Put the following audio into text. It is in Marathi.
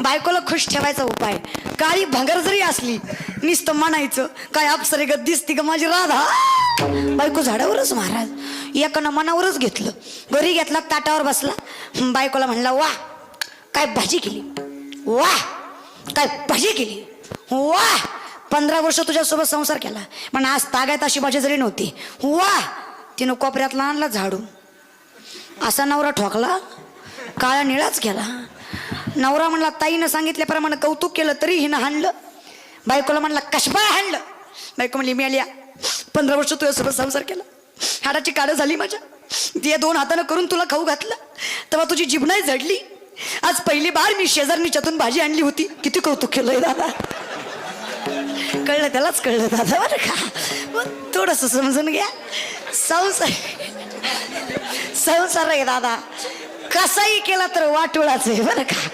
बायकोला खुश ठेवायचा उपाय, काळी भंगर जरी असली नुसतं म्हणायचं काय अप्सरे ग दिसती ग माझी राधा. बायको झाडावरच महाराज एकानं मनावरच घेतलं. घरी घेतला, ताटावर बसला, बायकोला म्हणला वा काय भाजी केली, वा काय भाजी केली, वा 15 वर्ष तुझ्यासोबत संसार केला पण आज तागायत अशी भाजी जरी नव्हती, वा. तिनं कोपऱ्यातला आणला झाडू, असा नवरा ठोकला, काळा निळाच केला. नवरा म्हणला ताईनं सांगितल्याप्रमाणे कौतुक केलं तरी हिनं हाणलं. बायकोला म्हणला कशबा हाणलं. बायको म्हणली मी आल्या 15 वर्ष तुझ्यासोबत संसार केला, हाडाची काळं झाली माझ्या, ते 2 हातानं करून तुला खाऊ घातलं तेव्हा तुझी जीभनाई जडली. आज पहिली बार मी शेजारणीच्यातून भाजी आणली होती. किती कौतुक केलंय दादा. कळलं त्यालाच कळलं दादा बरं का. मग थोडंसं समजून घ्या. संसार आहे दादा, कसाही केला तर वाटोळाच आहे बरं का.